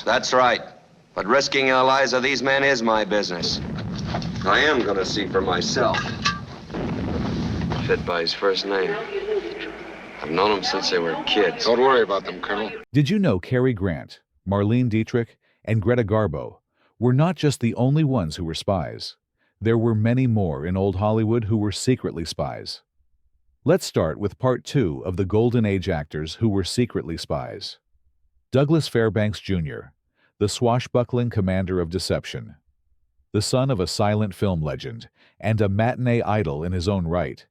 That's right. But risking the lives of these men is my business. I am gonna see for myself. Fit by his first name. I've known them since they were kids. Don't worry about them, Colonel. Did you know Cary Grant, Marlene Dietrich, and Greta Garbo were not just the only ones who were spies? There were many more in old Hollywood who were secretly spies. Let's start with part 2 of the Golden Age actors who were secretly spies. Douglas Fairbanks Jr., the swashbuckling commander of deception. The son of a silent film legend and a matinee idol in his own right,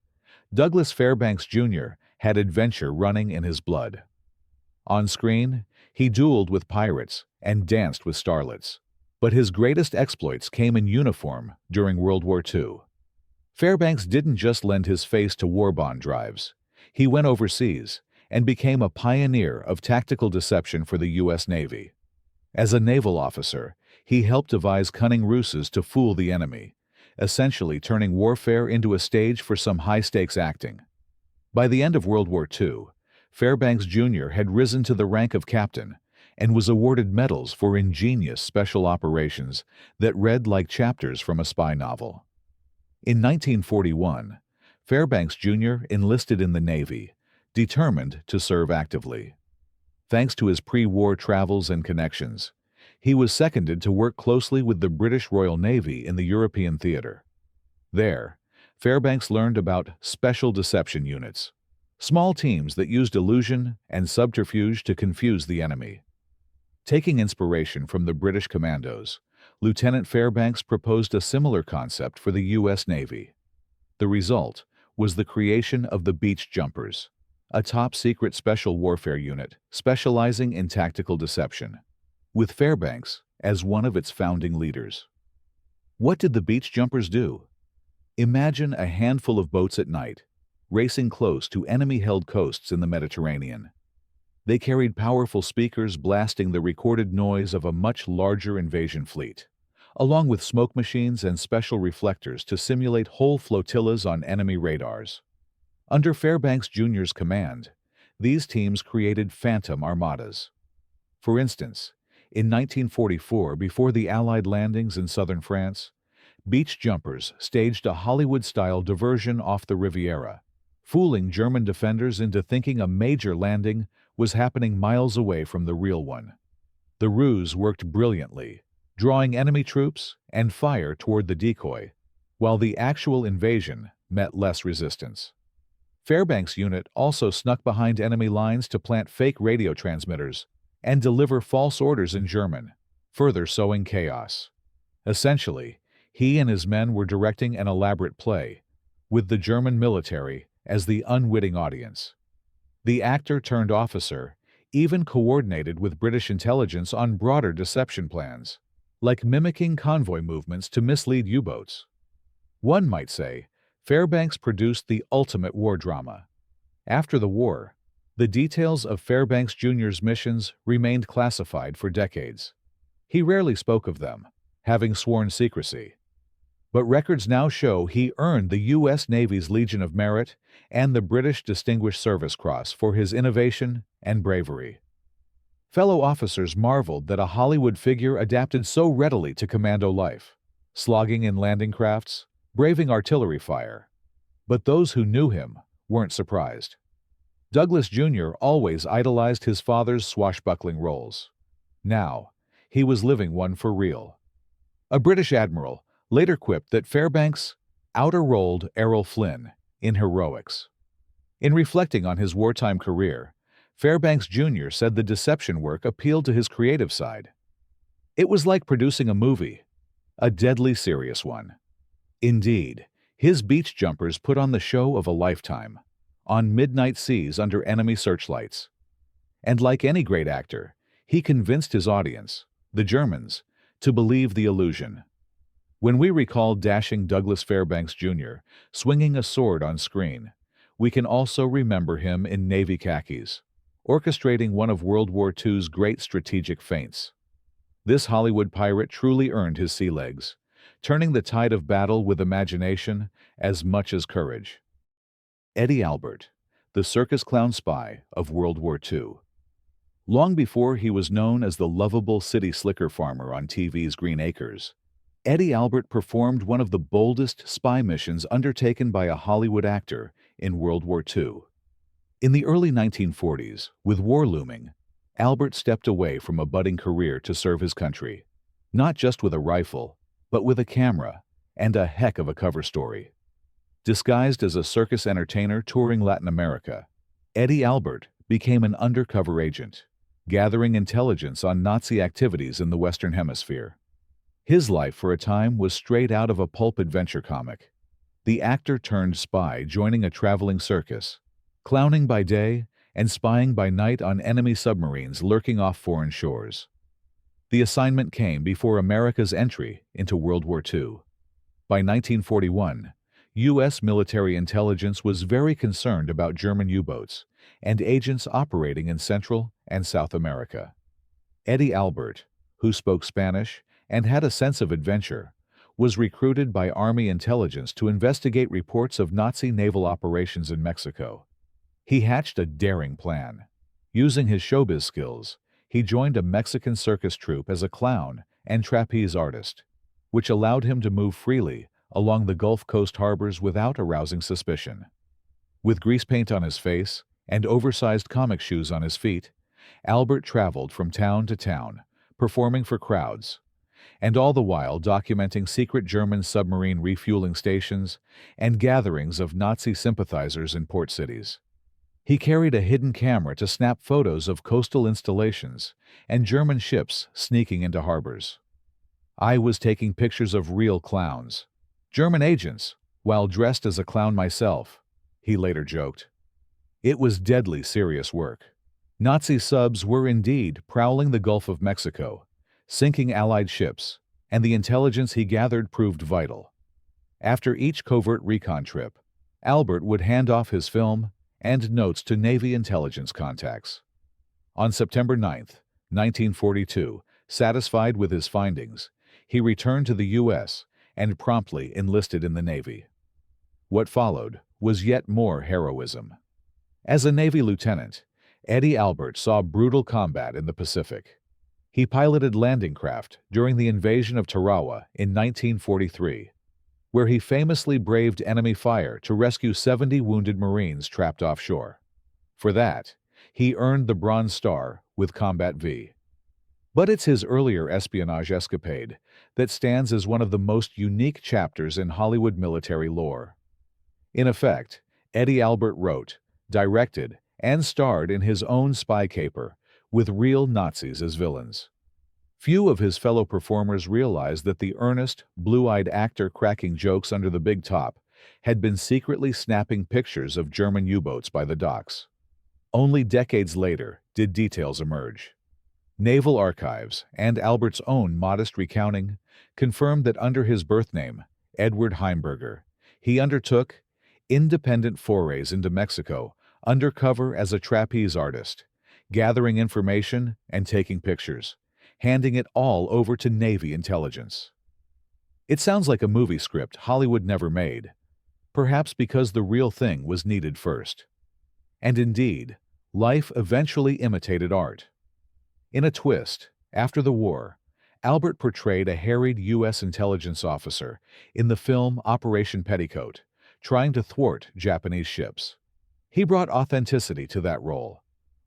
Douglas Fairbanks Jr. had adventure running in his blood. On screen, he dueled with pirates and danced with starlets. But his greatest exploits came in uniform during World War II. Fairbanks didn't just lend his face to war bond drives. He went overseas and became a pioneer of tactical deception for the U.S. Navy. As a naval officer, he helped devise cunning ruses to fool the enemy, essentially turning warfare into a stage for some high-stakes acting. By the end of World War II, Fairbanks Jr. had risen to the rank of captain and was awarded medals for ingenious special operations that read like chapters from a spy novel. In 1941, Fairbanks Jr. enlisted in the Navy, determined to serve actively. Thanks to his pre-war travels and connections, he was seconded to work closely with the British Royal Navy in the European theater. There, Fairbanks learned about special deception units, small teams that used illusion and subterfuge to confuse the enemy. Taking inspiration from the British commandos, Lieutenant Fairbanks proposed a similar concept for the U.S. Navy. The result was the creation of the Beach Jumpers, a top-secret special warfare unit specializing in tactical deception, with Fairbanks as one of its founding leaders. What did the Beach Jumpers do? Imagine a handful of boats at night, racing close to enemy-held coasts in the Mediterranean. They carried powerful speakers blasting the recorded noise of a much larger invasion fleet, along with smoke machines and special reflectors to simulate whole flotillas on enemy radars. Under Fairbanks Jr.'s command, these teams created phantom armadas. For instance, in 1944, before the Allied landings in southern France, Beach Jumpers staged a Hollywood-style diversion off the Riviera, fooling German defenders into thinking a major landing was happening miles away from the real one. The ruse worked brilliantly, drawing enemy troops and fire toward the decoy, while the actual invasion met less resistance. Fairbanks' unit also snuck behind enemy lines to plant fake radio transmitters and deliver false orders in German, further sowing chaos. Essentially, he and his men were directing an elaborate play, with the German military as the unwitting audience. The actor-turned-officer even coordinated with British intelligence on broader deception plans, like mimicking convoy movements to mislead U-boats. One might say, Fairbanks produced the ultimate war drama. After the war, the details of Fairbanks Jr.'s missions remained classified for decades. He rarely spoke of them, having sworn secrecy. But records now show he earned the U.S. Navy's Legion of Merit and the British Distinguished Service Cross for his innovation and bravery. Fellow officers marveled that a Hollywood figure adapted so readily to commando life, slogging in landing crafts, braving artillery fire. But those who knew him weren't surprised. Douglas Jr. always idolized his father's swashbuckling roles. Now, he was living one for real. A British admiral later quipped that Fairbanks outer-rolled Errol Flynn in heroics. In reflecting on his wartime career, Fairbanks Jr. said the deception work appealed to his creative side. It was like producing a movie, a deadly serious one. Indeed, his Beach Jumpers put on the show of a lifetime, on midnight seas under enemy searchlights. And like any great actor, he convinced his audience, the Germans, to believe the illusion. When we recall dashing Douglas Fairbanks Jr. swinging a sword on screen, we can also remember him in Navy khakis, orchestrating one of World War II's great strategic feints. This Hollywood pirate truly earned his sea legs, turning the tide of battle with imagination as much as courage. Eddie Albert, the circus clown spy of World War II. Long before he was known as the lovable city slicker farmer on TV's Green Acres, Hedy Lamarr performed one of the boldest spy missions undertaken by a Hollywood actor in World War II. In the early 1940s, with war looming, Lamarr stepped away from a budding career to serve his country, not just with a rifle, but with a camera and a heck of a cover story. Disguised as a circus entertainer touring Latin America, Hedy Lamarr became an undercover agent, gathering intelligence on Nazi activities in the Western Hemisphere. His life for a time was straight out of a pulp adventure comic. The actor turned spy joining a traveling circus, clowning by day and spying by night on enemy submarines lurking off foreign shores. The assignment came before America's entry into World War II. By 1941, U.S. military intelligence was very concerned about German U-boats and agents operating in Central and South America. Hedy Lamarr, who spoke Spanish and had a sense of adventure, was recruited by Army intelligence to investigate reports of Nazi naval operations in Mexico. He hatched a daring plan. Using his showbiz skills, he joined a Mexican circus troupe as a clown and trapeze artist, which allowed him to move freely along the Gulf Coast harbors without arousing suspicion. With grease paint on his face and oversized comic shoes on his feet, Lamarr traveled from town to town, performing for crowds, and all the while documenting secret German submarine refueling stations and gatherings of Nazi sympathizers in port cities. He carried a hidden camera to snap photos of coastal installations and German ships sneaking into harbors. "I was taking pictures of real clowns, German agents, while dressed as a clown myself," he later joked. It was deadly serious work. Nazi subs were indeed prowling the Gulf of Mexico, sinking Allied ships, and the intelligence he gathered proved vital. After each covert recon trip, Lamarr would hand off his film and notes to Navy intelligence contacts. On September 9, 1942, satisfied with his findings, he returned to the U.S. and promptly enlisted in the Navy. What followed was yet more heroism. As a Navy lieutenant, Hedy Lamarr saw brutal combat in the Pacific. He piloted landing craft during the invasion of Tarawa in 1943, where he famously braved enemy fire to rescue 70 wounded Marines trapped offshore. For that, he earned the Bronze Star with Combat V. But it's his earlier espionage escapade that stands as one of the most unique chapters in Hollywood military lore. In effect, Hedy Lamarr wrote, directed, and starred in his own spy caper, with real Nazis as villains. Few of his fellow performers realized that the earnest, blue-eyed actor cracking jokes under the big top had been secretly snapping pictures of German U-boats by the docks. Only decades later did details emerge. Naval archives and Albert's own modest recounting confirmed that under his birth name, Edward Heimberger, he undertook independent forays into Mexico undercover as a trapeze artist, gathering information and taking pictures, handing it all over to Navy intelligence. It sounds like a movie script Hollywood never made, perhaps because the real thing was needed first. And indeed, life eventually imitated art. In a twist, after the war, Lamarr portrayed a harried U.S. intelligence officer in the film Operation Petticoat, trying to thwart Japanese ships. He brought authenticity to that role,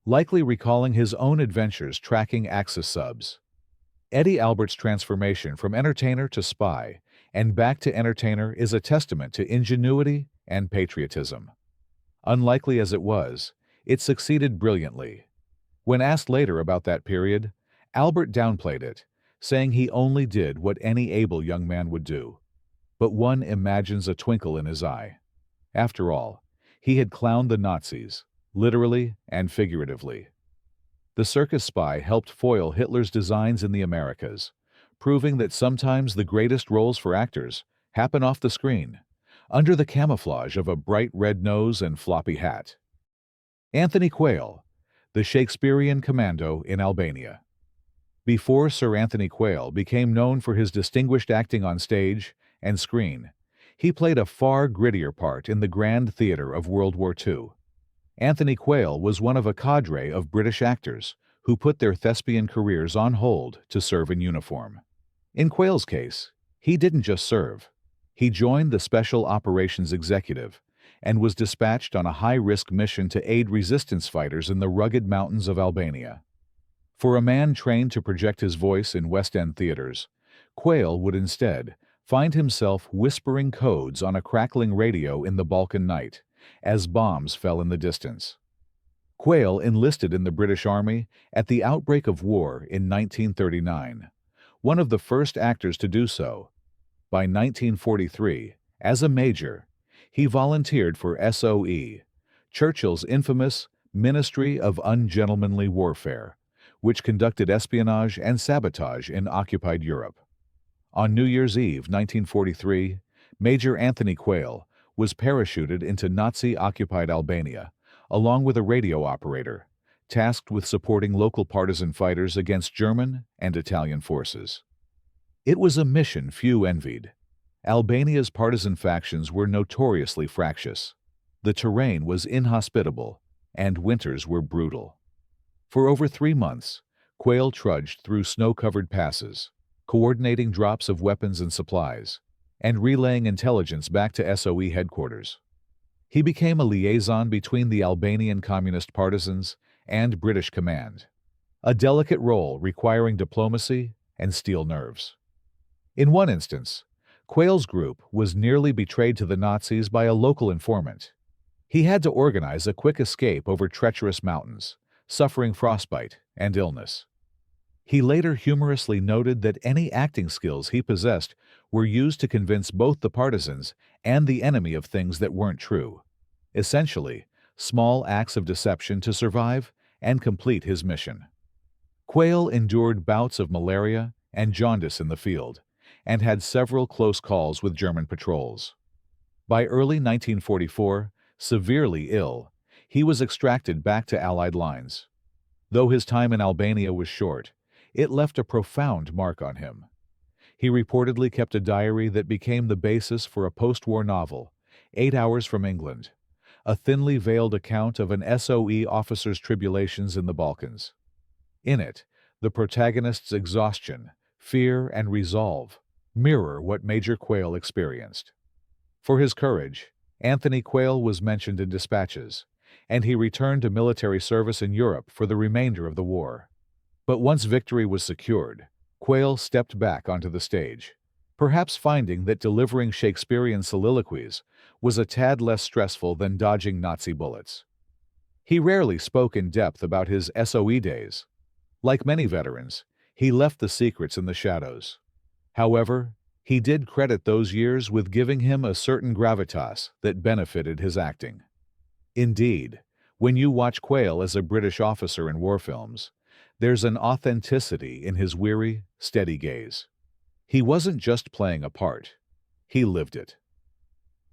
likely recalling his own adventures tracking Axis subs. Hedy Lamarr's transformation from entertainer to spy and back to entertainer is a testament to ingenuity and patriotism. Unlikely as it was, it succeeded brilliantly. When asked later about that period, Lamarr downplayed it, saying he only did what any able young man would do. But one imagines a twinkle in his eye. After all, he had clowned the Nazis, literally and figuratively. The circus spy helped foil Hitler's designs in the Americas, proving that sometimes the greatest roles for actors happen off the screen, under the camouflage of a bright red nose and floppy hat. Anthony Quayle, the Shakespearean commando in Albania. Before Sir Anthony Quayle became known for his distinguished acting on stage and screen, he played a far grittier part in the grand theater of World War II. Anthony Quayle was one of a cadre of British actors who put their thespian careers on hold to serve in uniform. In Quayle's case, he didn't just serve. He joined the Special Operations Executive and was dispatched on a high-risk mission to aid resistance fighters in the rugged mountains of Albania. For a man trained to project his voice in West End theaters, Quayle would instead find himself whispering codes on a crackling radio in the Balkan night as bombs fell in the distance. Quayle enlisted in the British Army at the outbreak of war in 1939, one of the first actors to do so. By 1943, as a major, he volunteered for SOE, Churchill's infamous Ministry of Ungentlemanly Warfare, which conducted espionage and sabotage in occupied Europe. On New Year's Eve 1943, Major Anthony Quayle was parachuted into Nazi-occupied Albania, along with a radio operator, tasked with supporting local partisan fighters against German and Italian forces. It was a mission few envied. Albania's partisan factions were notoriously fractious. The terrain was inhospitable, and winters were brutal. For over 3 months, Quayle trudged through snow-covered passes, coordinating drops of weapons and supplies, and relaying intelligence back to SOE headquarters. He became a liaison between the Albanian communist partisans and British command, a delicate role requiring diplomacy and steel nerves. In one instance, Quayle's group was nearly betrayed to the Nazis by a local informant. He had to organize a quick escape over treacherous mountains, suffering frostbite and illness. He later humorously noted that any acting skills he possessed were used to convince both the partisans and the enemy of things that weren't true. Essentially, small acts of deception to survive and complete his mission. Quayle endured bouts of malaria and jaundice in the field, and had several close calls with German patrols. By early 1944, severely ill, he was extracted back to Allied lines. Though his time in Albania was short, it left a profound mark on him. He reportedly kept a diary that became the basis for a post-war novel, 8 Hours from England, a thinly veiled account of an SOE officer's tribulations in the Balkans. In it, the protagonist's exhaustion, fear, and resolve mirror what Major Quayle experienced. For his courage, Anthony Quayle was mentioned in dispatches, and he returned to military service in Europe for the remainder of the war. But once victory was secured, Quayle stepped back onto the stage, perhaps finding that delivering Shakespearean soliloquies was a tad less stressful than dodging Nazi bullets. He rarely spoke in depth about his SOE days. Like many veterans, he left the secrets in the shadows. However, he did credit those years with giving him a certain gravitas that benefited his acting. Indeed, when you watch Quayle as a British officer in war films, there's an authenticity in his weary, steady gaze. He wasn't just playing a part, he lived it.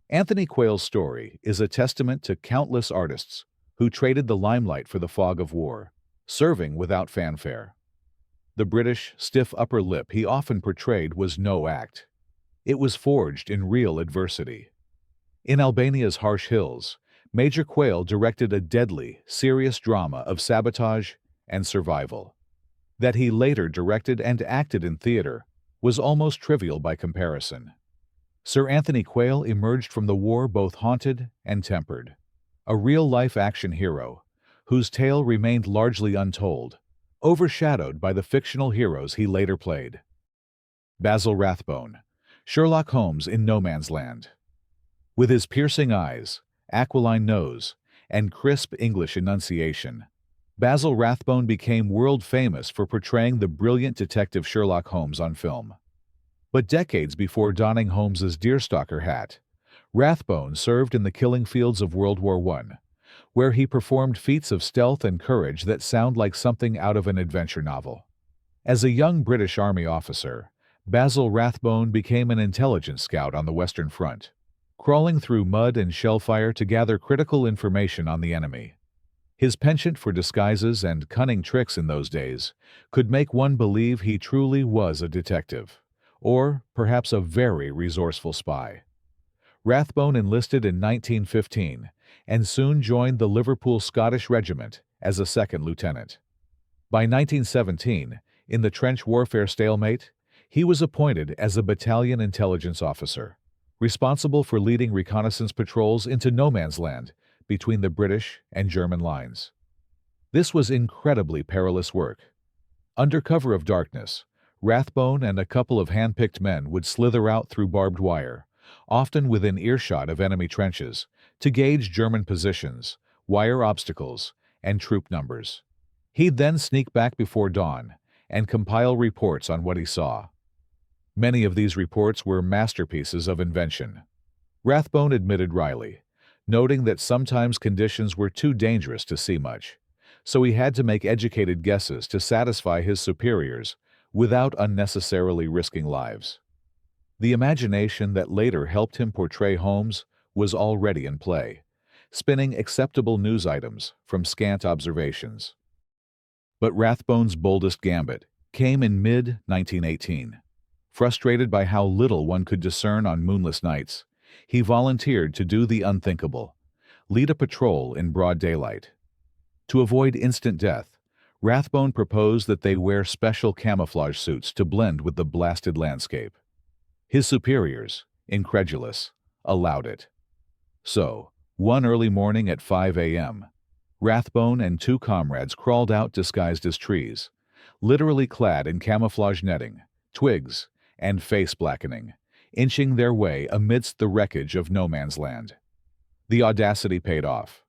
Anthony Quayle's story is a testament to countless artists who traded the limelight for the fog of war, serving without fanfare. The British stiff upper lip he often portrayed was no act. It was forged in real adversity. In Albania's harsh hills, Major Quayle directed a deadly, serious drama of sabotage and survival. That he later directed and acted in theater was almost trivial by comparison. Sir Anthony Quayle emerged from the war both haunted and tempered, a real-life action hero whose tale remained largely untold, overshadowed by the fictional heroes he later played. Basil Rathbone, Sherlock Holmes in No Man's Land. With his piercing eyes, aquiline nose, and crisp English enunciation, Basil Rathbone became world-famous for portraying the brilliant detective Sherlock Holmes on film. But decades before donning Holmes's deerstalker hat, Rathbone served in the killing fields of World War I, where he performed feats of stealth and courage that sound like something out of an adventure novel. As a young British Army officer, Basil Rathbone became an intelligence scout on the Western Front, crawling through mud and shellfire to gather critical information on the enemy. His penchant for disguises and cunning tricks in those days could make one believe he truly was a detective, or perhaps a very resourceful spy. Rathbone enlisted in 1915 and soon joined the Liverpool Scottish Regiment as a second lieutenant. By 1917, in the trench warfare stalemate, he was appointed as a battalion intelligence officer, responsible for leading reconnaissance patrols into no man's land between the British and German lines. This was incredibly perilous work. Under cover of darkness, Rathbone and a couple of hand-picked men would slither out through barbed wire, often within earshot of enemy trenches, to gauge German positions, wire obstacles, and troop numbers. He'd then sneak back before dawn and compile reports on what he saw. Many of these reports were masterpieces of invention. Rathbone admitted wryly, noting that sometimes conditions were too dangerous to see much, so he had to make educated guesses to satisfy his superiors without unnecessarily risking lives. The imagination that later helped him portray Holmes was already in play, spinning acceptable news items from scant observations. But Rathbone's boldest gambit came in mid-1918. Frustrated by how little one could discern on moonless nights, he volunteered to do the unthinkable, lead a patrol in broad daylight. To avoid instant death, Rathbone proposed that they wear special camouflage suits to blend with the blasted landscape. His superiors, incredulous, allowed it. So, one early morning at 5 a.m., Rathbone and two comrades crawled out disguised as trees, literally clad in camouflage netting, twigs, and face blackening, inching their way amidst the wreckage of no man's land. The audacity paid off.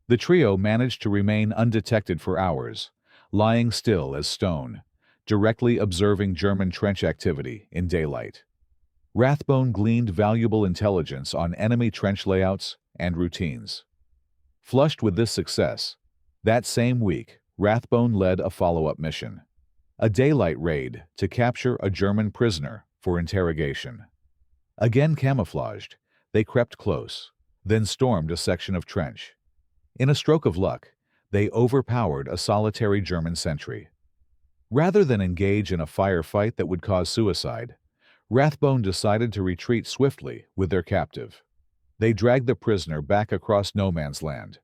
The trio managed to remain undetected for hours, lying still as stone, directly observing German trench activity in daylight. Rathbone gleaned valuable intelligence on enemy trench layouts and routines. Flushed with this success, that same week, Rathbone led a follow-up mission, a daylight raid to capture a German prisoner for interrogation. Again camouflaged, they crept close, then stormed a section of trench. In a stroke of luck, they overpowered a solitary German sentry. Rather than engage in a firefight that would cause suicide, Rathbone decided to retreat swiftly with their captive. They dragged the prisoner back across no man's land,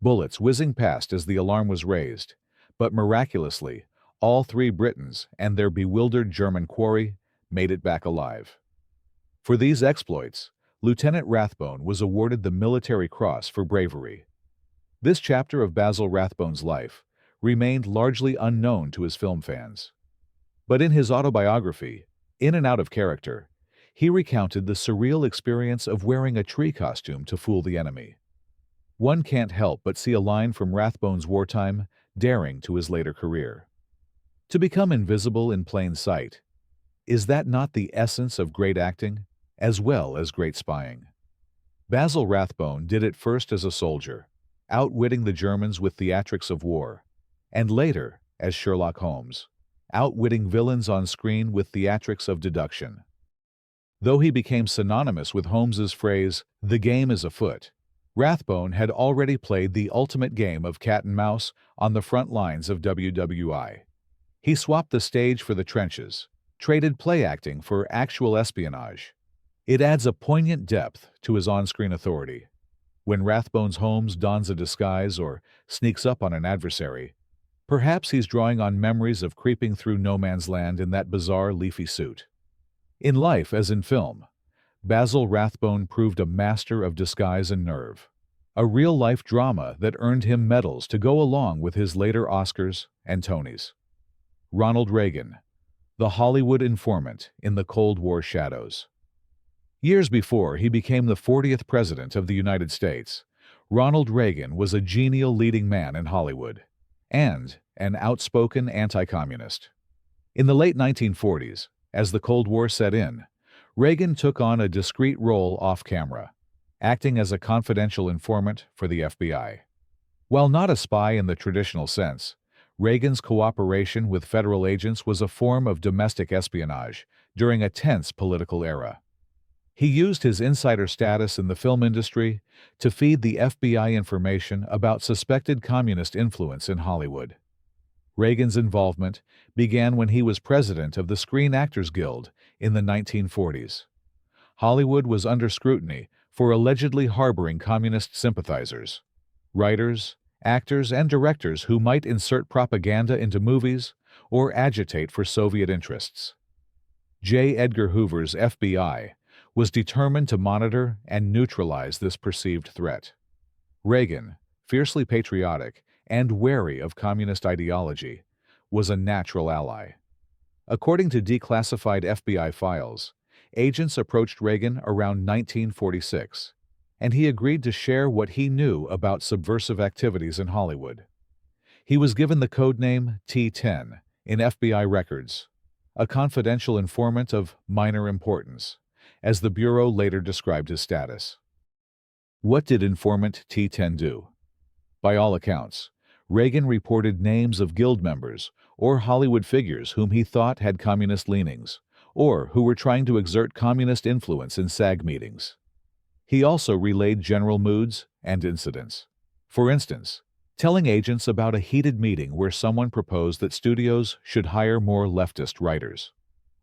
bullets whizzing past as the alarm was raised, but miraculously, all three Britons and their bewildered German quarry made it back alive. For these exploits, Lieutenant Rathbone was awarded the Military Cross for bravery. This chapter of Basil Rathbone's life remained largely unknown to his film fans. But in his autobiography, In and Out of Character, he recounted the surreal experience of wearing a tree costume to fool the enemy. One can't help but see a line from Rathbone's wartime daring to his later career. To become invisible in plain sight, is that not the essence of great acting, as well as great spying? Basil Rathbone did it first as a soldier, outwitting the Germans with theatrics of war, and later as Sherlock Holmes, outwitting villains on screen with theatrics of deduction. Though he became synonymous with Holmes's phrase, "the game is afoot," Rathbone had already played the ultimate game of cat and mouse on the front lines of WWI. He swapped the stage for the trenches, traded play acting for actual espionage. It adds a poignant depth to his on-screen authority. When Rathbone's Holmes dons a disguise or sneaks up on an adversary, perhaps he's drawing on memories of creeping through no man's land in that bizarre leafy suit. In life as in film, Basil Rathbone proved a master of disguise and nerve, a real-life drama that earned him medals to go along with his later Oscars and Tonys. Ronald Reagan, the Hollywood informant in the Cold War shadows. Years before he became the 40th President of the United States, Ronald Reagan was a genial leading man in Hollywood and an outspoken anti-communist. In the late 1940s, as the Cold War set in, Reagan took on a discreet role off-camera, acting as a confidential informant for the FBI. While not a spy in the traditional sense, Reagan's cooperation with federal agents was a form of domestic espionage during a tense political era. He used his insider status in the film industry to feed the FBI information about suspected communist influence in Hollywood. Reagan's involvement began when he was president of the Screen Actors Guild in the 1940s. Hollywood was under scrutiny for allegedly harboring communist sympathizers. Writers, actors and directors who might insert propaganda into movies or agitate for Soviet interests. J. Edgar Hoover's FBI was determined to monitor and neutralize this perceived threat. Reagan, fiercely patriotic and wary of communist ideology, was a natural ally. According to declassified FBI files, agents approached Reagan around 1946, and he agreed to share what he knew about subversive activities in Hollywood. He was given the codename T-10 in FBI records, a confidential informant of minor importance, as the Bureau later described his status. What did informant T-10 do? By all accounts, Reagan reported names of guild members or Hollywood figures whom he thought had communist leanings, or who were trying to exert communist influence in SAG meetings. He also relayed general moods and incidents. For instance, telling agents about a heated meeting where someone proposed that studios should hire more leftist writers.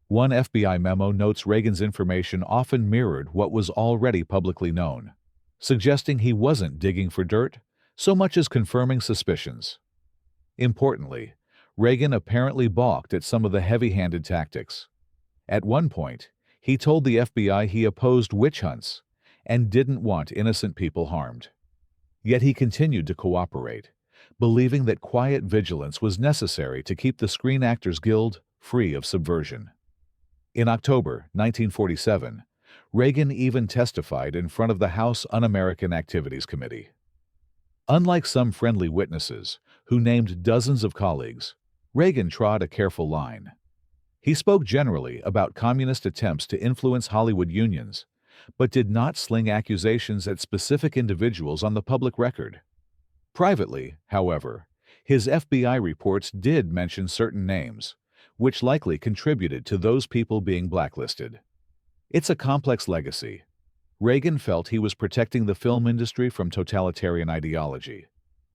One FBI memo notes Reagan's information often mirrored what was already publicly known, suggesting he wasn't digging for dirt so much as confirming suspicions. Importantly, Reagan apparently balked at some of the heavy-handed tactics. At one point, he told the FBI he opposed witch hunts and didn't want innocent people harmed. Yet he continued to cooperate, believing that quiet vigilance was necessary to keep the Screen Actors Guild free of subversion. In October 1947, Reagan even testified in front of the House Un-American Activities Committee. Unlike some friendly witnesses who named dozens of colleagues, Reagan trod a careful line. He spoke generally about communist attempts to influence Hollywood unions, but did not sling accusations at specific individuals on the public record. Privately, however, his FBI reports did mention certain names, which likely contributed to those people being blacklisted. It's a complex legacy. Reagan felt he was protecting the film industry from totalitarian ideology,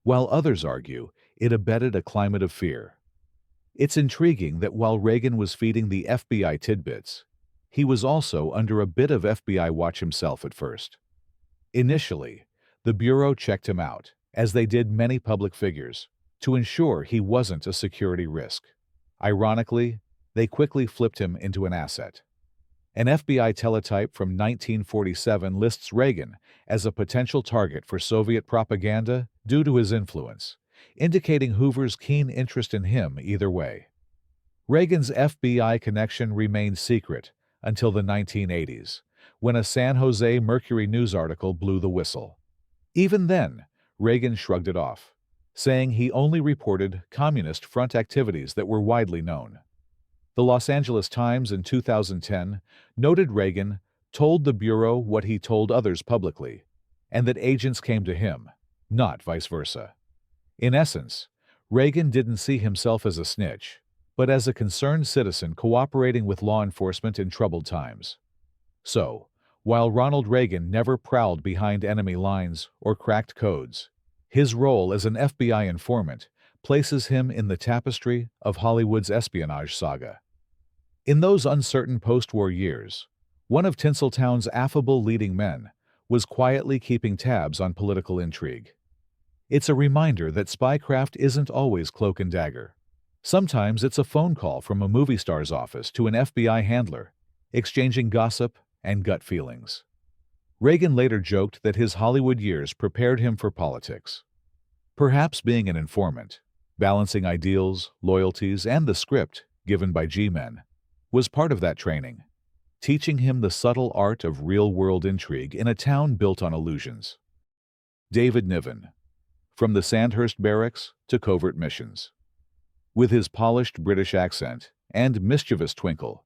while others argue it abetted a climate of fear. It's intriguing that while Reagan was feeding the FBI tidbits, he was also under a bit of FBI watch himself at first. Initially, the Bureau checked him out, as they did many public figures, to ensure he wasn't a security risk. Ironically, they quickly flipped him into an asset. An FBI teletype from 1947 lists Reagan as a potential target for Soviet propaganda due to his influence, indicating Hoover's keen interest in him either way. Reagan's FBI connection remained secret until the 1980s, when a San Jose Mercury News article blew the whistle. Even then, Reagan shrugged it off, saying he only reported Communist Front activities that were widely known. The Los Angeles Times in 2010 noted Reagan told the Bureau what he told others publicly, and that agents came to him, not vice versa. In essence, Reagan didn't see himself as a snitch, but as a concerned citizen cooperating with law enforcement in troubled times. So, while Ronald Reagan never prowled behind enemy lines or cracked codes, his role as an FBI informant places him in the tapestry of Hollywood's espionage saga. In those uncertain post-war years, one of Tinseltown's affable leading men was quietly keeping tabs on political intrigue. It's a reminder that spycraft isn't always cloak and dagger. Sometimes it's a phone call from a movie star's office to an FBI handler, exchanging gossip and gut feelings. Reagan later joked that his Hollywood years prepared him for politics. Perhaps being an informant, balancing ideals, loyalties, and the script given by G-men, was part of that training, teaching him the subtle art of real-world intrigue in a town built on illusions. David Niven, from the Sandhurst Barracks to Covert Missions. With his polished British accent and mischievous twinkle,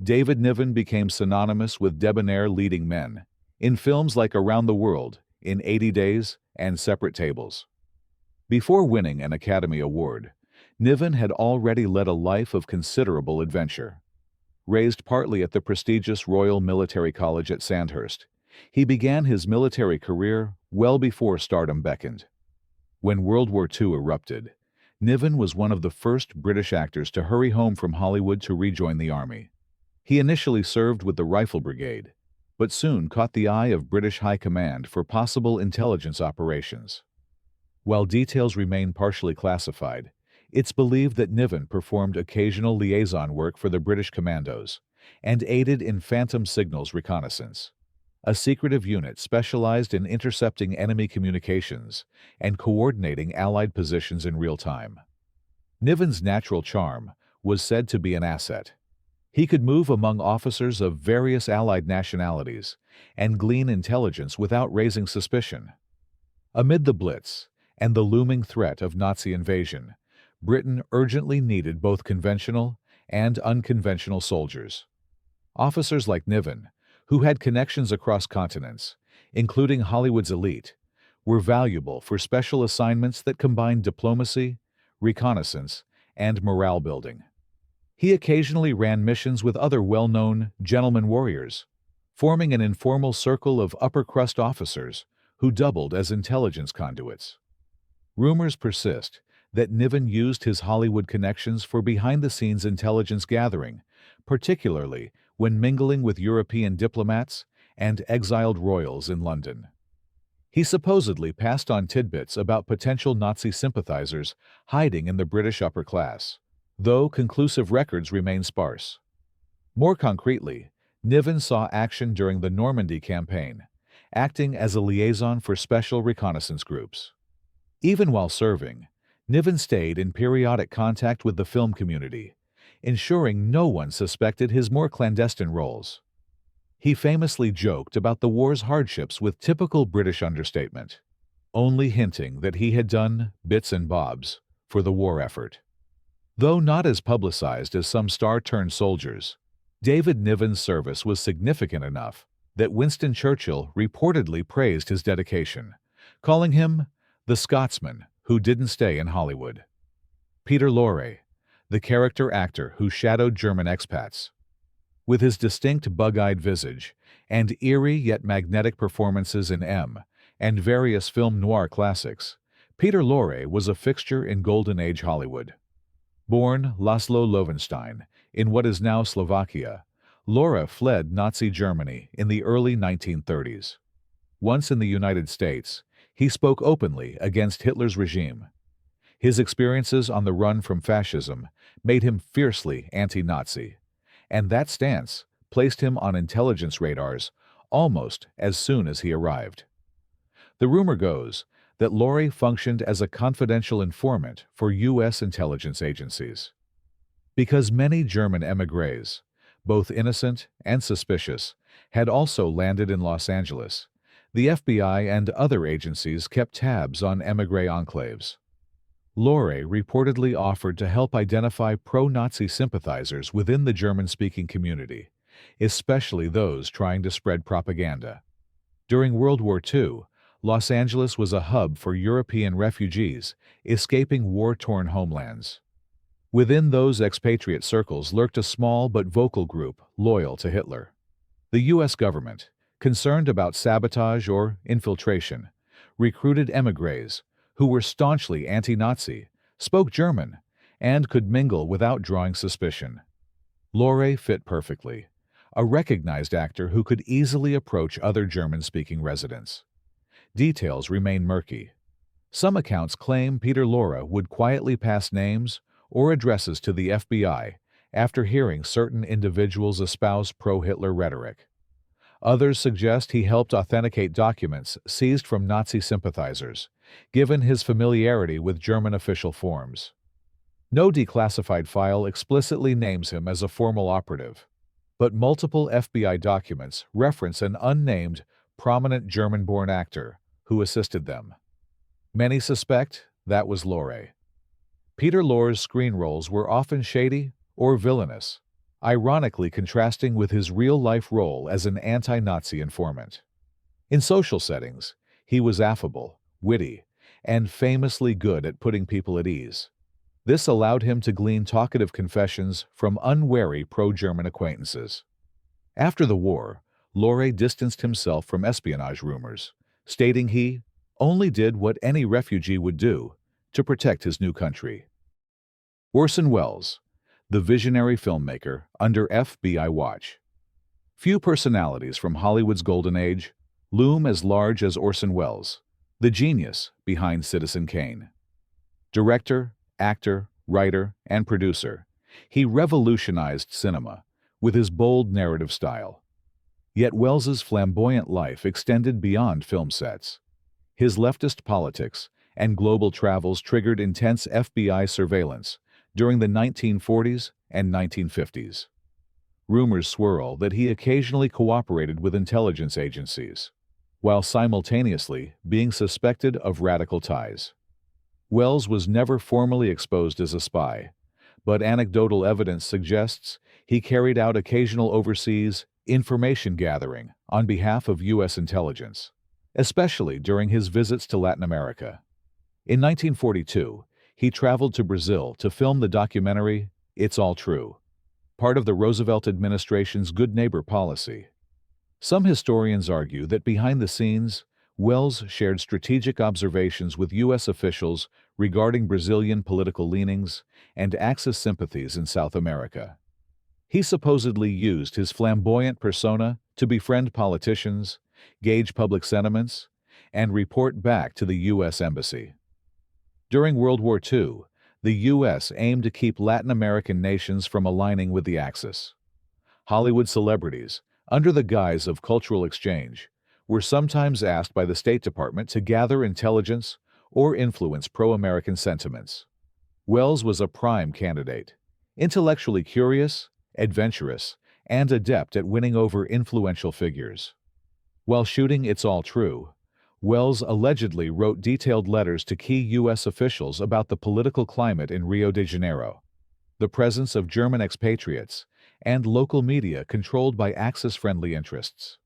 David Niven became synonymous with debonair leading men in films like Around the World, in 80 Days, and Separate Tables. Before winning an Academy Award, Niven had already led a life of considerable adventure. Raised partly at the prestigious Royal Military College at Sandhurst, he began his military career well before stardom beckoned. When World War II erupted, Niven was one of the first British actors to hurry home from Hollywood to rejoin the Army. He initially served with the Rifle Brigade, but soon caught the eye of British High Command for possible intelligence operations. While details remain partially classified, it's believed that Niven performed occasional liaison work for the British commandos and aided in phantom signals reconnaissance, a secretive unit specialized in intercepting enemy communications and coordinating Allied positions in real time. Niven's natural charm was said to be an asset. He could move among officers of various Allied nationalities and glean intelligence without raising suspicion. Amid the Blitz and the looming threat of Nazi invasion, Britain urgently needed both conventional and unconventional soldiers. Officers like Niven, who had connections across continents, including Hollywood's elite, were valuable for special assignments that combined diplomacy, reconnaissance, and morale building. He occasionally ran missions with other well-known gentleman warriors, forming an informal circle of upper-crust officers who doubled as intelligence conduits. Rumors persist that Niven used his Hollywood connections for behind-the-scenes intelligence gathering, particularly when mingling with European diplomats and exiled royals in London. He supposedly passed on tidbits about potential Nazi sympathizers hiding in the British upper class, though conclusive records remain sparse. More concretely, Niven saw action during the Normandy campaign, acting as a liaison for special reconnaissance groups. Even while serving, Niven stayed in periodic contact with the film community, ensuring no one suspected his more clandestine roles. He famously joked about the war's hardships with typical British understatement, only hinting that he had done bits and bobs for the war effort. Though not as publicized as some star-turned soldiers, David Niven's service was significant enough that Winston Churchill reportedly praised his dedication, calling him the Scotsman who didn't stay in Hollywood. Peter Lorre, the character actor who shadowed German expats, with his distinct bug-eyed visage and eerie yet magnetic performances in M and various film noir classics, Peter Lorre was a fixture in Golden Age Hollywood. Born Laszlo Lowenstein in what is now Slovakia, Lorre fled Nazi Germany in the early 1930s. Once in the United States, he spoke openly against Hitler's regime. His experiences on the run from fascism made him fiercely anti-Nazi, and that stance placed him on intelligence radars almost as soon as he arrived. The rumor goes that Lorre functioned as a confidential informant for U.S. intelligence agencies. Because many German émigrés, both innocent and suspicious, had also landed in Los Angeles, the FBI and other agencies kept tabs on émigré enclaves. Lorre reportedly offered to help identify pro-Nazi sympathizers within the German-speaking community, especially those trying to spread propaganda. During World War II, Los Angeles was a hub for European refugees escaping war-torn homelands. Within those expatriate circles lurked a small but vocal group loyal to Hitler. The U.S. government, concerned about sabotage or infiltration, recruited émigrés who were staunchly anti-Nazi, spoke German, and could mingle without drawing suspicion. Lorre fit perfectly, a recognized actor who could easily approach other German-speaking residents. Details remain murky. Some accounts claim Peter Lorre would quietly pass names or addresses to the FBI after hearing certain individuals espouse pro-Hitler rhetoric. Others suggest he helped authenticate documents seized from Nazi sympathizers, given his familiarity with German official forms. No declassified file explicitly names him as a formal operative, but multiple FBI documents reference an unnamed, prominent German-born actor who assisted them. Many suspect that was Lorre. Peter Lorre's screen roles were often shady or villainous, ironically contrasting with his real-life role as an anti-Nazi informant. In social settings, he was affable, witty, and famously good at putting people at ease. This allowed him to glean talkative confessions from unwary pro-German acquaintances. After the war, Lorre distanced himself from espionage rumors, stating he only did what any refugee would do to protect his new country. Orson Welles, the visionary filmmaker under FBI watch. Few personalities from Hollywood's golden age loom as large as Orson Welles, the genius behind Citizen Kane. Director, actor, writer, and producer, he revolutionized cinema with his bold narrative style. Yet Welles's flamboyant life extended beyond film sets. His leftist politics and global travels triggered intense FBI surveillance during the 1940s and 1950s. Rumors swirl that he occasionally cooperated with intelligence agencies, while simultaneously being suspected of radical ties. Welles was never formally exposed as a spy, but anecdotal evidence suggests he carried out occasional overseas information gathering on behalf of U.S. intelligence, especially during his visits to Latin America. In 1942, he traveled to Brazil to film the documentary It's All True, part of the Roosevelt administration's Good Neighbor policy. Some historians argue that behind the scenes, Welles shared strategic observations with U.S. officials regarding Brazilian political leanings and Axis sympathies in South America. He supposedly used his flamboyant persona to befriend politicians, gauge public sentiments, and report back to the U.S. Embassy. During World War II, the U.S. aimed to keep Latin American nations from aligning with the Axis. Hollywood celebrities, under the guise of cultural exchange, were sometimes asked by the State Department to gather intelligence or influence pro-American sentiments. Welles was a prime candidate, intellectually curious, adventurous, and adept at winning over influential figures. While shooting It's All True, Welles allegedly wrote detailed letters to key U.S. officials about the political climate in Rio de Janeiro, the presence of German expatriates, and local media controlled by Axis-friendly interests.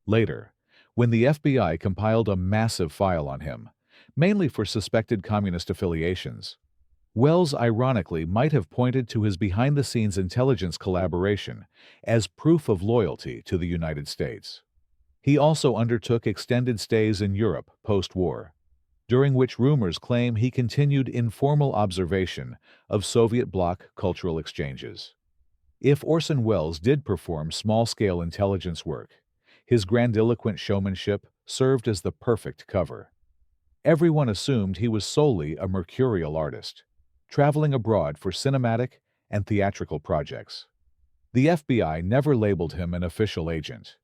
Later, when the FBI compiled a massive file on him, mainly for suspected communist affiliations, Welles ironically might have pointed to his behind-the-scenes intelligence collaboration as proof of loyalty to the United States. He also undertook extended stays in Europe post-war, during which rumors claim he continued informal observation of Soviet bloc cultural exchanges. If Orson Welles did perform small-scale intelligence work, his grandiloquent showmanship served as the perfect cover. Everyone assumed he was solely a mercurial artist, traveling abroad for cinematic and theatrical projects. The FBI never labeled him an official agent,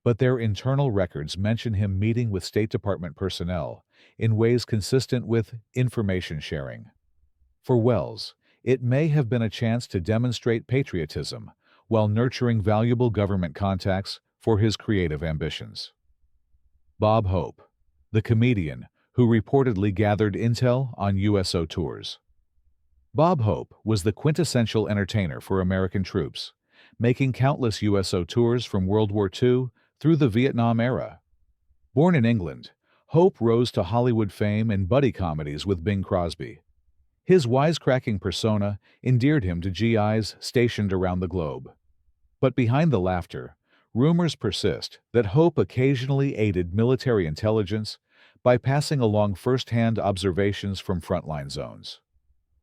but their internal records mention him meeting with State Department personnel in ways consistent with information sharing. For Welles, it may have been a chance to demonstrate patriotism while nurturing valuable government contacts for his creative ambitions. Bob Hope, the comedian who reportedly gathered intel on USO tours. Bob Hope was the quintessential entertainer for American troops, making countless USO tours from World War II through the Vietnam era. Born in England, Hope rose to Hollywood fame in buddy comedies with Bing Crosby. His wisecracking persona endeared him to GIs stationed around the globe. But behind the laughter, rumors persist that Hope occasionally aided military intelligence by passing along first-hand observations from frontline zones.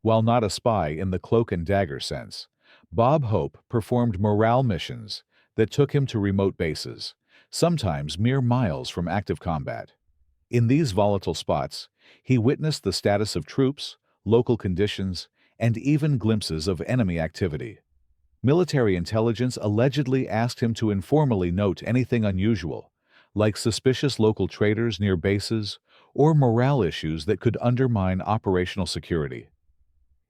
While not a spy in the cloak and dagger sense, Bob Hope performed morale missions that took him to remote bases, sometimes mere miles from active combat. In these volatile spots, he witnessed the status of troops, local conditions, and even glimpses of enemy activity. Military intelligence allegedly asked him to informally note anything unusual, like suspicious local traders near bases or morale issues that could undermine operational security.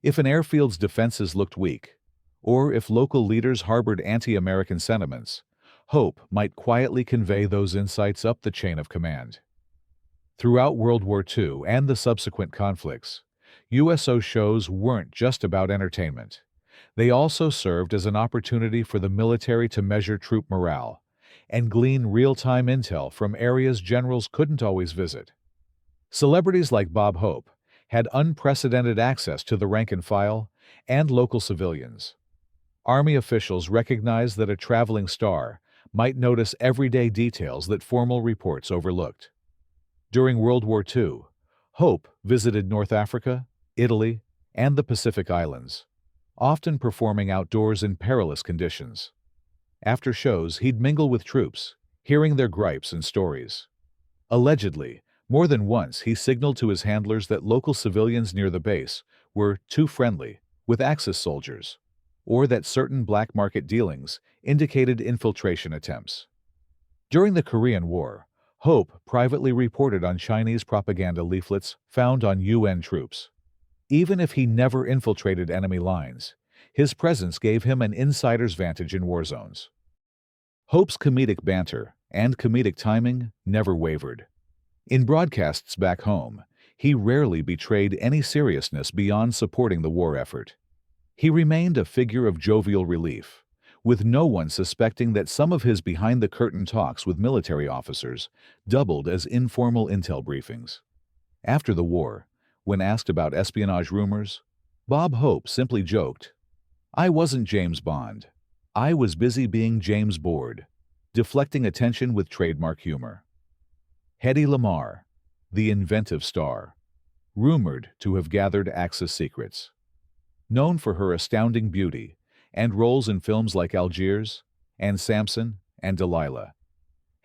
If an airfield's defenses looked weak, or if local leaders harbored anti-American sentiments, Hope might quietly convey those insights up the chain of command. Throughout World War II and the subsequent conflicts, USO shows weren't just about entertainment. They also served as an opportunity for the military to measure troop morale and glean real-time intel from areas generals couldn't always visit. Celebrities like Bob Hope had unprecedented access to the rank and file and local civilians. Army officials recognized that a traveling star might notice everyday details that formal reports overlooked. During World War II, Hope visited North Africa, Italy, and the Pacific Islands, often performing outdoors in perilous conditions. After shows, he'd mingle with troops, hearing their gripes and stories. Allegedly, More than once, he signaled to his handlers that local civilians near the base were too friendly with Axis soldiers, or that certain black market dealings indicated infiltration attempts. During the Korean War, Hope privately reported on Chinese propaganda leaflets found on UN troops. Even if he never infiltrated enemy lines, his presence gave him an insider's vantage in war zones. Hope's comedic banter and comedic timing never wavered. In broadcasts back home, he rarely betrayed any seriousness beyond supporting the war effort. He remained a figure of jovial relief, with no one suspecting that some of his behind-the-curtain talks with military officers doubled as informal intel briefings. After the war, when asked about espionage rumors, Bob Hope simply joked, "I wasn't James Bond. I was busy being James Board," deflecting attention with trademark humor. Hedy Lamarr, the inventive star, rumored to have gathered Axis secrets. Known for her astounding beauty and roles in films like Algiers and Samson and Delilah,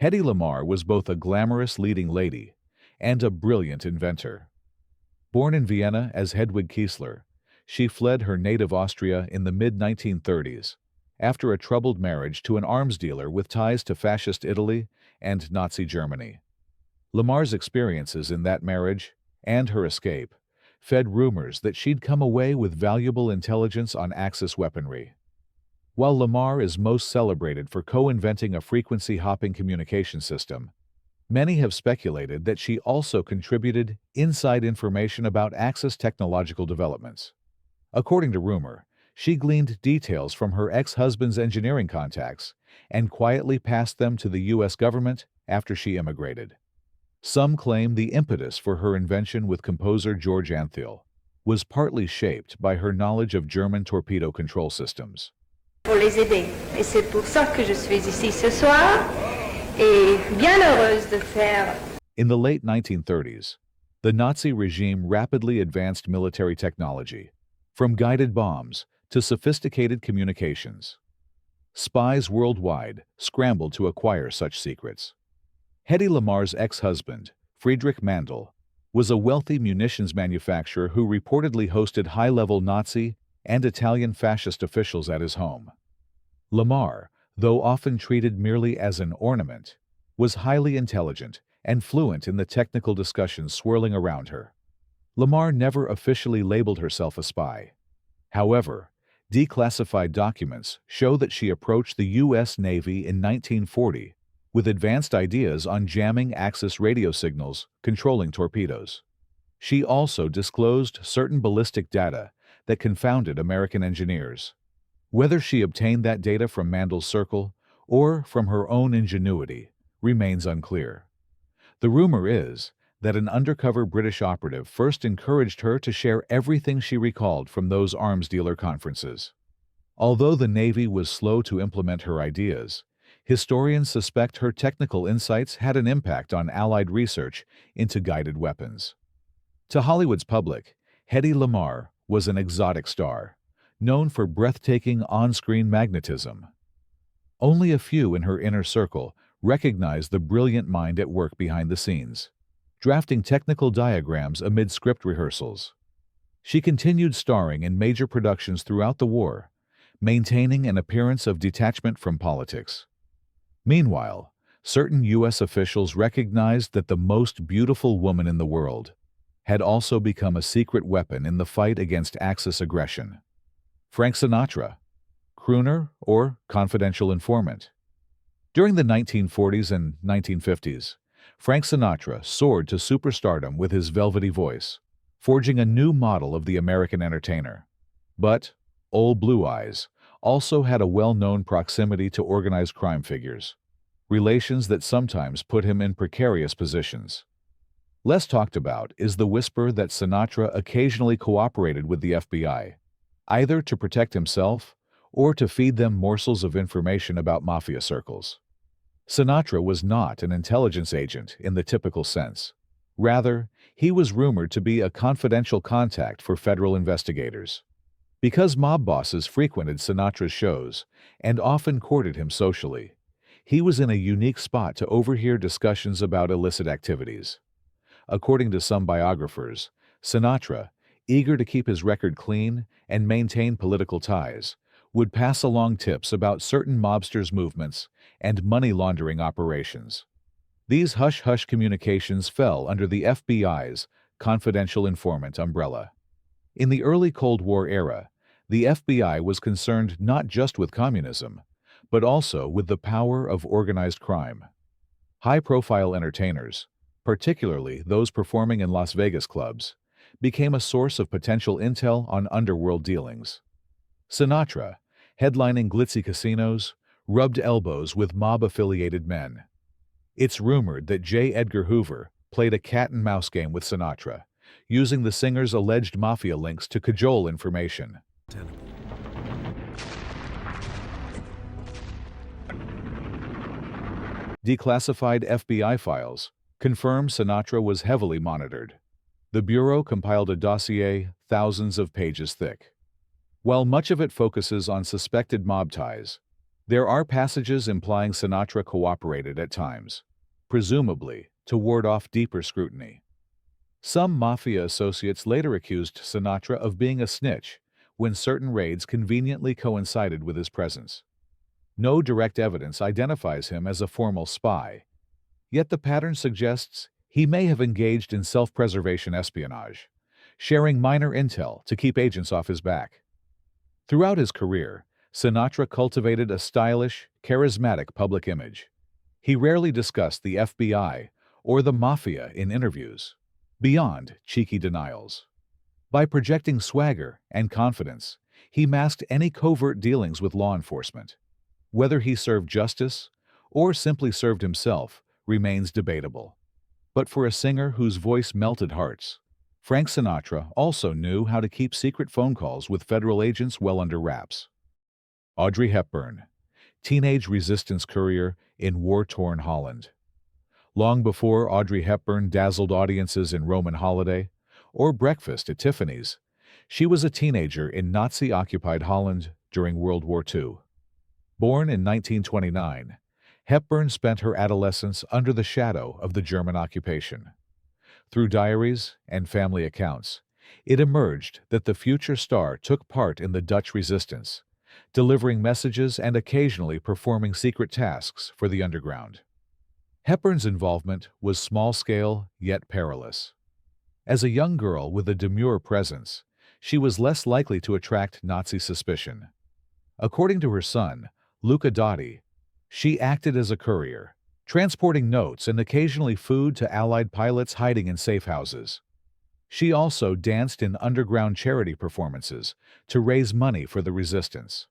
Hedy Lamarr was both a glamorous leading lady and a brilliant inventor. Born in Vienna as Hedwig Kiesler, she fled her native Austria in the mid-1930s after a troubled marriage to an arms dealer with ties to fascist Italy and Nazi Germany. Lamarr's experiences in that marriage and her escape fed rumors that she'd come away with valuable intelligence on Axis weaponry. While Lamarr is most celebrated for co-inventing a frequency-hopping communication system, many have speculated that she also contributed inside information about Axis technological developments. According to rumor, she gleaned details from her ex-husband's engineering contacts and quietly passed them to the U.S. government after she immigrated. Some claim the impetus for her invention with composer George Antheil was partly shaped by her knowledge of German torpedo control systems. Pour les aider. Et c'est pour ça que je suis ici ce soir et bien heureuse de faire. In the late 1930s, the Nazi regime rapidly advanced military technology, from guided bombs to sophisticated communications. Spies worldwide scrambled to acquire such secrets. Hedy Lamarr's ex-husband, Friedrich Mandl, was a wealthy munitions manufacturer who reportedly hosted high-level Nazi and Italian fascist officials at his home. Lamarr, though often treated merely as an ornament, was highly intelligent and fluent in the technical discussions swirling around her. Lamarr never officially labeled herself a spy. However, declassified documents show that she approached the U.S. Navy in 1940 with advanced ideas on jamming Axis radio signals controlling torpedoes. She also disclosed certain ballistic data that confounded American engineers. Whether she obtained that data from Mandl's circle or from her own ingenuity remains unclear. The rumor is that an undercover British operative first encouraged her to share everything she recalled from those arms dealer conferences. Although the Navy was slow to implement her ideas, historians suspect her technical insights had an impact on Allied research into guided weapons. To Hollywood's public, Hedy Lamarr was an exotic star, known for breathtaking on-screen magnetism. Only a few in her inner circle recognized the brilliant mind at work behind the scenes, drafting technical diagrams amid script rehearsals. She continued starring in major productions throughout the war, maintaining an appearance of detachment from politics. Meanwhile, certain U.S. officials recognized that the most beautiful woman in the world had also become a secret weapon in the fight against Axis aggression. Frank Sinatra, crooner or confidential informant. During the 1940s and 1950s, Frank Sinatra soared to superstardom with his velvety voice, forging a new model of the American entertainer. But Old Blue Eyes also had a well-known proximity to organized crime figures, relations that sometimes put him in precarious positions. Less talked about is the whisper that Sinatra occasionally cooperated with the FBI, either to protect himself or to feed them morsels of information about mafia circles. Sinatra was not an intelligence agent in the typical sense. Rather, he was rumored to be a confidential contact for federal investigators. Because mob bosses frequented Sinatra's shows and often courted him socially, he was in a unique spot to overhear discussions about illicit activities. According to some biographers, Sinatra, eager to keep his record clean and maintain political ties, would pass along tips about certain mobsters' movements and money laundering operations. These hush-hush communications fell under the FBI's confidential informant umbrella. In the early Cold War era, the FBI was concerned not just with communism, but also with the power of organized crime. High-profile entertainers, particularly those performing in Las Vegas clubs, became a source of potential intel on underworld dealings. Sinatra, headlining glitzy casinos, rubbed elbows with mob-affiliated men. It's rumored that J. Edgar Hoover played a cat-and-mouse game with Sinatra, using the singer's alleged mafia links to cajole information. Declassified FBI files confirm Sinatra was heavily monitored. The Bureau compiled a dossier thousands of pages thick. While much of it focuses on suspected mob ties, there are passages implying Sinatra cooperated at times, presumably to ward off deeper scrutiny. Some mafia associates later accused Sinatra of being a snitch when certain raids conveniently coincided with his presence. No direct evidence identifies him as a formal spy, yet the pattern suggests he may have engaged in self-preservation espionage, sharing minor intel to keep agents off his back. Throughout his career, Sinatra cultivated a stylish, charismatic public image. He rarely discussed the FBI or the mafia in interviews, beyond cheeky denials. By projecting swagger and confidence, he masked any covert dealings with law enforcement. Whether he served justice or simply served himself remains debatable. But for a singer whose voice melted hearts, Frank Sinatra also knew how to keep secret phone calls with federal agents well under wraps. Audrey Hepburn, teenage resistance courier in war-torn Holland. Long before Audrey Hepburn dazzled audiences in Roman Holiday or breakfast at Tiffany's, she was a teenager in Nazi-occupied Holland during World War II. Born in 1929, Hepburn spent her adolescence under the shadow of the German occupation. Through diaries and family accounts, it emerged that the future star took part in the Dutch resistance, delivering messages and occasionally performing secret tasks for the underground. Hepburn's involvement was small-scale yet perilous. As a young girl with a demure presence, she was less likely to attract Nazi suspicion. According to her son, Luca Dotti, she acted as a courier, transporting notes and occasionally food to Allied pilots hiding in safe houses. She also danced in underground charity performances to raise money for the resistance.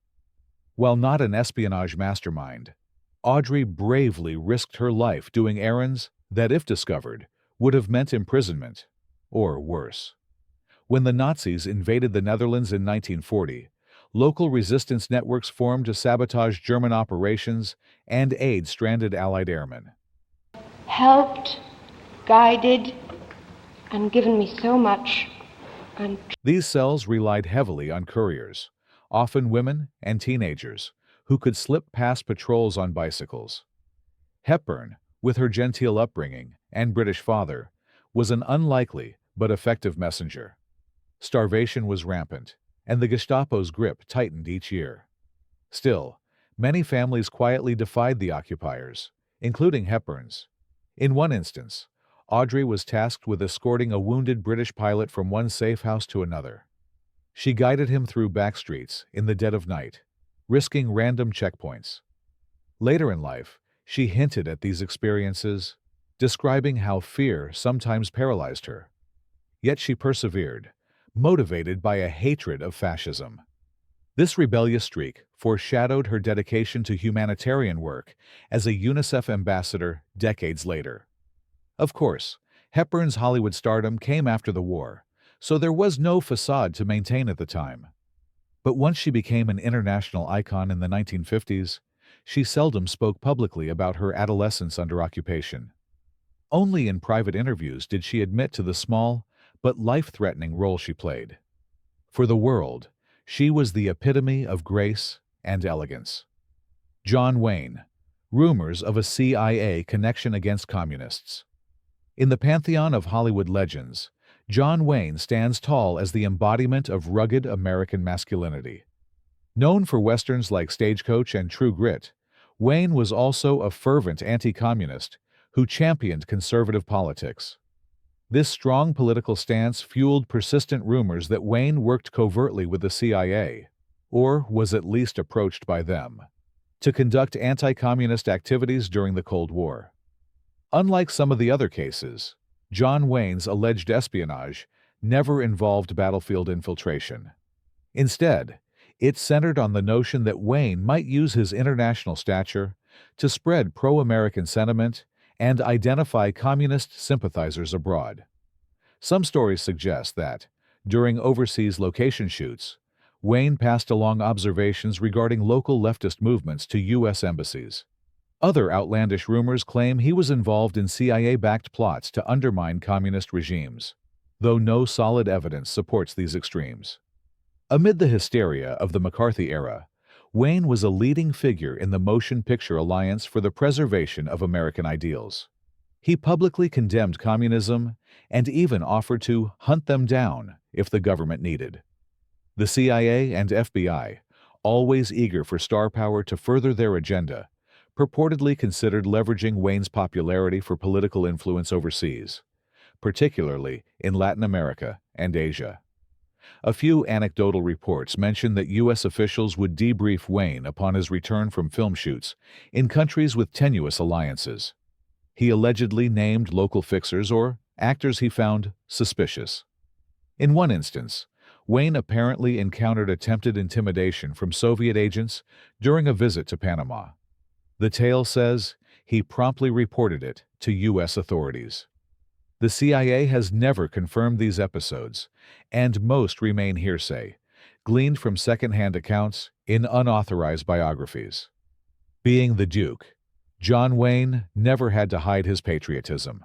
While not an espionage mastermind, Audrey bravely risked her life doing errands that, if discovered, would have meant imprisonment, or worse. When the Nazis invaded the Netherlands in 1940, local resistance networks formed to sabotage German operations and aid stranded Allied airmen. Helped, guided, and given me so much. These cells relied heavily on couriers, often women and teenagers, who could slip past patrols on bicycles. Hepburn, with her genteel upbringing and British father, was an unlikely but effective messenger. Starvation was rampant, and the Gestapo's grip tightened each year. Still, many families quietly defied the occupiers, including Hepburn's. In one instance, Audrey was tasked with escorting a wounded British pilot from one safe house to another. She guided him through back streets in the dead of night, risking random checkpoints. Later in life, she hinted at these experiences, describing how fear sometimes paralyzed her. Yet she persevered, motivated by a hatred of fascism. This rebellious streak foreshadowed her dedication to humanitarian work as a UNICEF ambassador decades later. Of course, Hepburn's Hollywood stardom came after the war, so there was no facade to maintain at the time. But once she became an international icon in the 1950s, she seldom spoke publicly about her adolescence under occupation. Only in private interviews did she admit to the small but life-threatening role she played. For the world, she was the epitome of grace and elegance. John Wayne, rumors of a CIA connection against communists. In the pantheon of Hollywood legends, John Wayne stands tall as the embodiment of rugged American masculinity. Known for westerns like Stagecoach and True Grit, Wayne was also a fervent anti-communist who championed conservative politics. This strong political stance fueled persistent rumors that Wayne worked covertly with the CIA, or was at least approached by them, to conduct anti-communist activities during the Cold War. Unlike some of the other cases, John Wayne's alleged espionage never involved battlefield infiltration. Instead, it centered on the notion that Wayne might use his international stature to spread pro-American sentiment and identify communist sympathizers abroad. Some stories suggest that, during overseas location shoots, Wayne passed along observations regarding local leftist movements to U.S. embassies. Other outlandish rumors claim he was involved in CIA-backed plots to undermine communist regimes, though no solid evidence supports these extremes. Amid the hysteria of the McCarthy era, Wayne was a leading figure in the Motion Picture Alliance for the Preservation of American Ideals. He publicly condemned communism and even offered to hunt them down if the government needed. The CIA and FBI, always eager for star power to further their agenda, purportedly considered leveraging Wayne's popularity for political influence overseas, particularly in Latin America and Asia. A few anecdotal reports mention that U.S. officials would debrief Wayne upon his return from film shoots in countries with tenuous alliances. He allegedly named local fixers or actors he found suspicious. In one instance, Wayne apparently encountered attempted intimidation from Soviet agents during a visit to Panama. The tale says he promptly reported it to U.S. authorities. The CIA has never confirmed these episodes, and most remain hearsay, gleaned from second-hand accounts in unauthorized biographies. Being the Duke, John Wayne never had to hide his patriotism.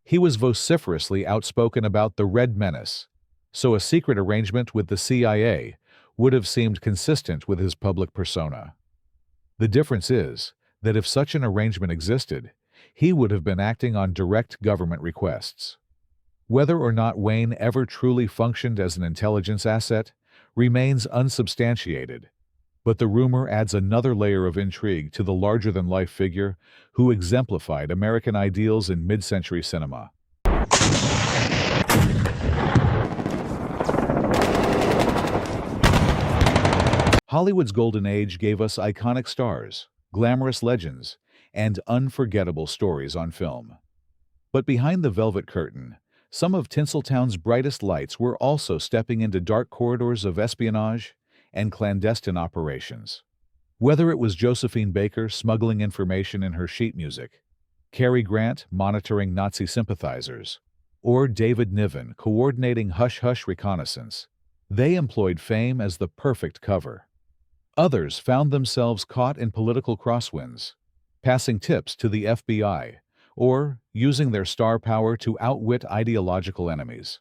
He was vociferously outspoken about the Red Menace, so a secret arrangement with the CIA would have seemed consistent with his public persona. The difference is that if such an arrangement existed, he would have been acting on direct government requests. Whether or not Wayne ever truly functioned as an intelligence asset remains unsubstantiated, but the rumor adds another layer of intrigue to the larger-than-life figure who exemplified American ideals in mid-century cinema. Hollywood's golden age gave us iconic stars, glamorous legends, and unforgettable stories on film. But behind the velvet curtain, some of Tinseltown's brightest lights were also stepping into dark corridors of espionage and clandestine operations. Whether it was Josephine Baker smuggling information in her sheet music, Cary Grant monitoring Nazi sympathizers, or David Niven coordinating hush-hush reconnaissance, they employed fame as the perfect cover. Others found themselves caught in political crosswinds, passing tips to the FBI, or using their star power to outwit ideological enemies.